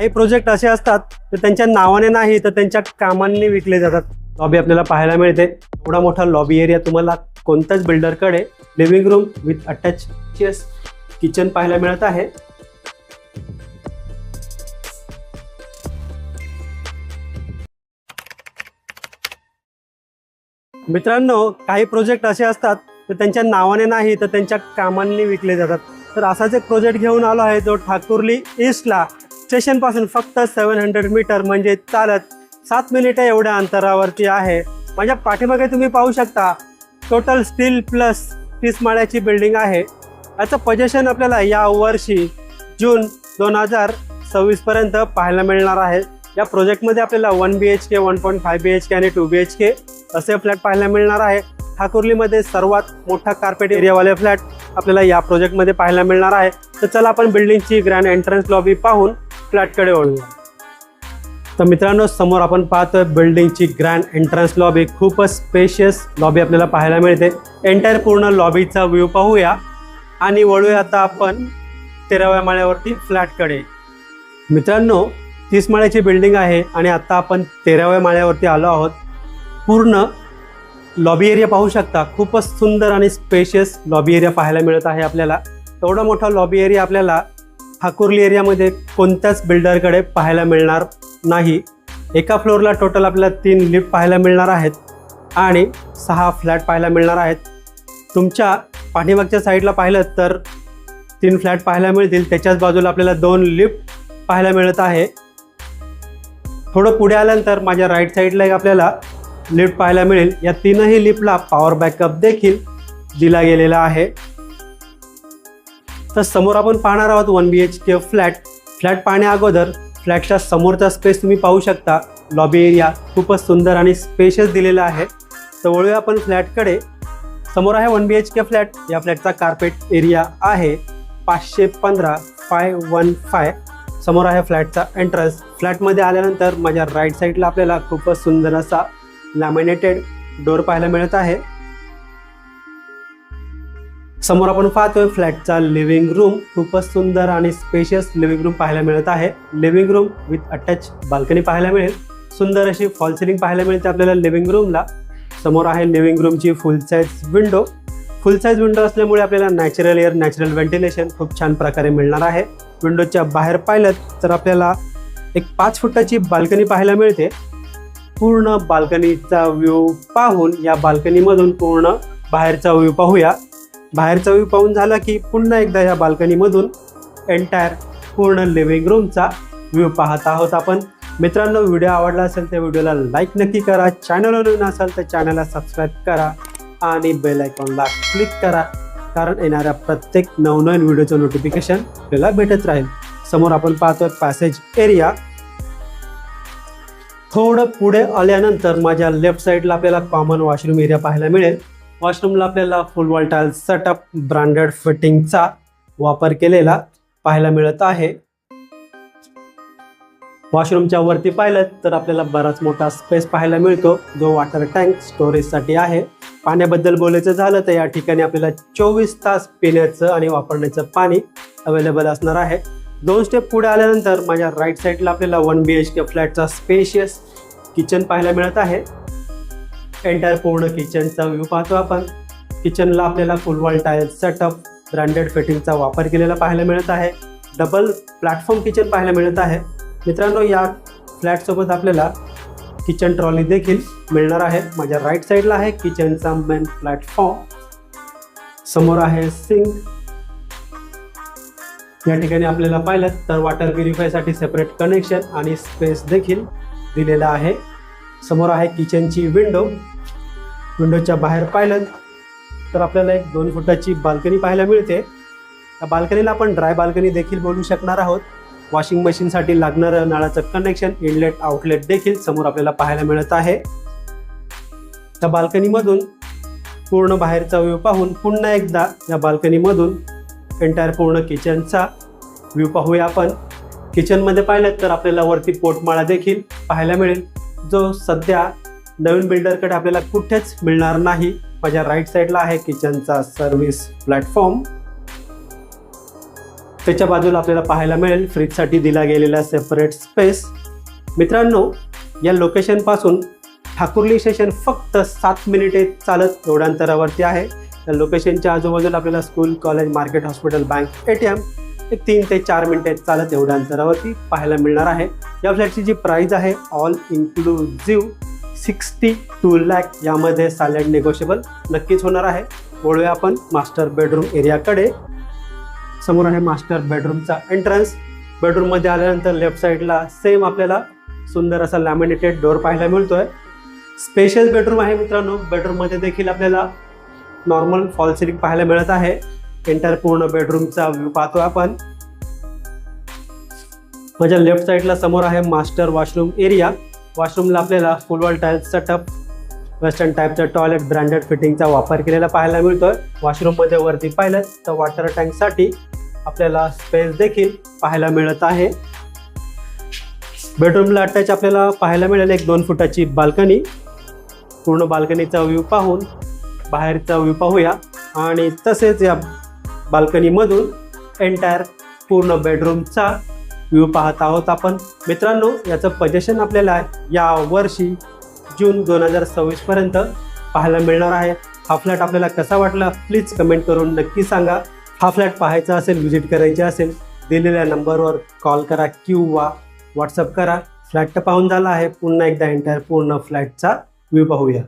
काही प्रोजेक्ट असे असतात तर त्यांच्या नावाने नाही तर त्यांच्या कामांनी विकले जातात. लॉबी आपल्याला पाहायला मिळते. एवढा मोठा लॉबी एरिया तुम्हाला कोणत्याच बिल्डरकडे living room with attach kitchen पाहायला मिळत आहे. मित्रांनो, काही प्रोजेक्ट असे असतात तर त्यांच्या नावाने नाही तर त्यांच्या कामांनी विकले जातात. तर असाच एक प्रोजेक्ट घेऊन आलो आहे जो ठाकुर्ली ईस्टला स्टेशनपासून फक्त 700 मीटर म्हणजे चालत 7 मिनिटे एवढ्या अंतरावरती आहे. माझ्या पाठीमागे तुम्ही पाहू शकता टोटल स्टील प्लस 30 माळ्याची बिल्डिंग आहे. याचं पोझिशन आपल्याला या वर्षी जून 2026 पर्यंत पाहायला मिळणार आहे. या प्रोजेक्टमध्ये आपल्याला 1 BHK, 1.5 BHK आणि 2 BHK असे फ्लॅट पाहायला मिळणार आहे. ठाकुर्लीमध्ये सर्वात मोठा कार्पेट एरियावाले फ्लॅट आपल्याला या प्रोजेक्टमध्ये पाहायला मिळणार आहे. तर चला आपण बिल्डिंगची ग्रँड एंट्रन्स लॉबी पाहून फ्लॅटकडे वळूया. तर मित्रांनो, समोर आपण पाहतोय बिल्डिंगची ग्रँड एंट्रन्स लॉबी. खूपच स्पेशियस लॉबी आपल्याला पाहायला मिळते. एंटायर पूर्ण लॉबीचा व्ह्यू पाहूया आणि वळूया आता आपण 13व्या माळ्यावरती फ्लॅटकडे. मित्रांनो, 30 माळ्याची बिल्डिंग आहे आणि आता आपण 13व्या माळ्यावरती आलो आहोत. पूर्ण लॉबी एरिया पाहू शकता. खूपच सुंदर आणि स्पेशियस लॉबी एरिया पाहायला मिळत आहे आपल्याला. एवढा मोठा लॉबी एरिया आपल्याला ठाकुर्ली एरियामध्ये कोणत्याच बिल्डरकडे पाहायला मिळणार नाही. एका फ्लोअरला टोटल आपल्याला 3 लिफ्ट पाहायला मिळणार आहेत आणि 6 फ्लॅट पाहायला मिळणार आहेत. तुमच्या पाठीमागच्या साईडला पाहिलं तर 3 फ्लॅट पाहायला मिळतील. त्याच्याच बाजूला आपल्याला 2 लिफ्ट पाहायला मिळत आहे. थोडं पुढे आल्यानंतर माझ्या राईट साईडला एक आपल्याला लिफ्ट पाहायला मिळेल. या 3ही लिफ्टला पॉवर बॅकअप देखील दिला गेलेला आहे. तर समोर आपण पाहणार आहोत 1 BHK फ्लॅट. फ्लॅट पाहण्या अगोदर फ्लॅटच्या समोरचा स्पेस तुम्ही पाहू शकता. लॉबी एरिया खूपच सुंदर आणि स्पेशियस दिलेला आहे. तर वळूया आपण फ्लॅटकडे. समोर आहे 1 BHK फ्लॅट. या फ्लॅटचा कार्पेट एरिया आहे 515. समोर आहे फ्लॅटचा एंट्रन्स. फ्लॅटमध्ये आल्यानंतर माझ्या राईट साईडला आपल्याला खूपच सुंदर असा लॅमिनेटेड डोर पाहायला मिळत आहे. समोर आपण पाहतोय फ्लॅटचा लिव्हिंग रूम. खूपच सुंदर आणि स्पेशियस लिव्हिंग रूम पाहायला मिळत आहे. Living room with attach balcony पाहायला मिळेल. सुंदर अशी फॉल सिलिंग पाहायला मिळते आपल्याला लिव्हिंग रूमला. समोर आहे लिव्हिंग रूमची फुल साईज विंडो. फुल साईज विंडो असल्यामुळे आपल्याला नॅचरल एअर, नॅचरल व्हेंटिलेशन खूप छान प्रकारे मिळणार आहे. विंडोच्या बाहेर पाहिलं तर आपल्याला एक 5 फुटाची बाल्कनी पाहायला मिळते. पूर्ण बाल्कनीचा व्ह्यू पाहून या बाल्कनीमधून पूर्ण बाहेरचा व्ह्यू पाहूया. बाहेरचा व्ह्यू पाहून झाला की पुन्हा एकदा या बाल्कनीमधून एंटायर पूर्ण लिव्हिंग रूमचा व्ह्यू पाहत आहोत आपण. मित्रांनो, व्हिडिओ आवडला असेल तर व्हिडिओला लाईक नक्की करा. चॅनलवर नवीन असाल तर चॅनलला सबस्क्राईब करा आणि बेल आयकॉनला क्लिक करा, कारण येणाऱ्या प्रत्येक नवनवीन व्हिडिओचं नोटिफिकेशन आपल्याला भेटत राहील. समोर आपण पाहतोय पॅसेज एरिया. थोडं पुढे आल्यानंतर माझ्या लेफ्ट साईडला आपल्याला कॉमन वॉशरूम एरिया पाहायला मिळेल. वॉशरूमला आपल्याला full wall tile setup branded फिटिंगचा वापर केलेला पाहायला मिळत आहे. वॉशरूमच्या वरती पाहिलं तर आपल्याला बराच मोठा स्पेस पाहायला मिळतो जो वॉटर टँक स्टोरेजसाठी आहे. पाण्याबद्दल बोलायचं झालं तर या ठिकाणी आपल्याला 24 तास पिण्याचं आणि वापरण्याचं पाणी अवेलेबल असणार आहे. 2 स्टेप पुढे आल्यानंतर माझ्या राईट साईडला आपल्याला 1 BHK फ्लॅटचा स्पेशियस किचन पाहायला मिळत आहे. एंटायर पूर्ण किचनचा व्ह्यू पाहतो आपण. किचनला आपल्याला full wall tile setup branded फिटिंगचा वापर केलेला पाहायला मिळत आहे. डबल प्लॅटफॉर्म किचन पाहायला मिळत आहे. मित्रांनो, या फ्लॅटसोबत आपल्याला किचन ट्रॉली देखील मिळणार आहे. माझ्या राईट साईडला आहे किचनचा मेन प्लॅटफॉर्म. समोर आहे सिंक. या ठिकाणी आपल्याला पाहिलं तर वॉटर प्युरिफायसाठी सेपरेट कनेक्शन आणि स्पेस देखील दिलेला आहे. समोर आहे किचनची विंडो. विंडोच्या बाहेर पाहिलं तर आपल्याला एक 2 फुटाची बाल्कनी पाहायला मिळते. या बाल्कनीला आपण ड्राय बाल्कनी देखील बोलू शकणार आहोत. वॉशिंग मशीनसाठी लागणारं नळाचं कनेक्शन, इनलेट आउटलेट देखील समोर आपल्याला पाहायला मिळत आहे. त्या बाल्कनीमधून पूर्ण बाहेरचा व्ह्यू पाहून पुन्हा एकदा या बाल्कनीमधून एंटायर पूर्ण किचनचा व्ह्यू पाहूया आपण. किचनमध्ये पाहिलं तर आपल्याला वरती पोटमाळा देखील पाहायला मिळेल जो सध्या नवीन बिल्डरकडे आपल्याला कुठेच मिळणार नाही. माझ्या राईट साईडला आहे किचनचा सर्व्हिस प्लॅटफॉर्म. त्याच्या बाजूला आपल्याला पाहायला मिळेल फ्रीजसाठी दिला गेलेला सेपरेट स्पेस. मित्रांनो, या लोकेशनपासून ठाकुर्ली स्टेशन फक्त 7 मिनिटे चालत एवढ्या अंतरावरती आहे. त्या लोकेशनच्या आजूबाजूला आपल्याला school, college, market, hospital, bank, ATM एक 3 ते 4 मिनिटे चालत एवढ्या अंतरावरती पाहायला मिळणार आहे. या फ्लॅटची जी प्राईस आहे ऑल इन्क्लुझिव्ह 62 लाख, यामध्ये सायलेंट नेगोशिएबल नक्कीच होणार आहे. वळूया आपण मास्टर बेडरूम एरियाकडे. समोर आहे मास्टर बेडरूमचा एंट्रन्स. बेडरूममध्ये आल्यानंतर लेफ्ट साईडला सेम आपल्याला सुंदर असा लॅमिनेटेड डोअर पाहायला मिळतोय. स्पेशियस बेडरूम आहे मित्रांनो. बेडरूममध्ये देखील आपल्याला नॉर्मल फॉल सिलिंग पाहायला मिळत आहे. एंटायर पूर्ण बेडरूमचा व्ह्यू पाहतो आपण. माझ्या लेफ्ट साईडला समोर आहे मास्टर वॉशरूम एरिया. वॉशरूमला आपल्याला full wall tiles setup, western टाईपचा टॉयलेट, ब्रँडेड फिटिंगचा वापर केलेला पाहायला मिळतोय. वॉशरूममध्ये वरती पाहिलं तर वॉटर टँकसाठी आपल्याला स्पेस देखील पाहायला मिळत आहे. बेडरूमला अटॅच आपल्याला पाहायला मिळेल एक 2 फुटाची बाल्कनी. पूर्ण बाल्कनीचा व्ह्यू पाहून बाहेरचा व्ह्यू पाहूया आणि तसेच या बाल्कनीमधून एंटायर पूर्ण बेडरूमचा व्ह्यू पाहत आहोत आपण. मित्रांनो, याचं पोझिशन आपल्याला या वर्षी जून 2026 पर्यंत पाहायला मिळणार आहे. हा फ्लॅट आपल्याला कसा वाटला प्लीज कमेंट करून नक्की सांगा. हा फ्लॅट पाहायचा असेल, व्हिजिट करायची असेल, दिलेल्या नंबरवर कॉल करा किंवा व्हॉट्सअप करा. फ्लॅट तर पाहून झाला आहे. पुन्हा एकदा एंटायर पूर्ण फ्लॅटचा व्ह्यू पाहूया.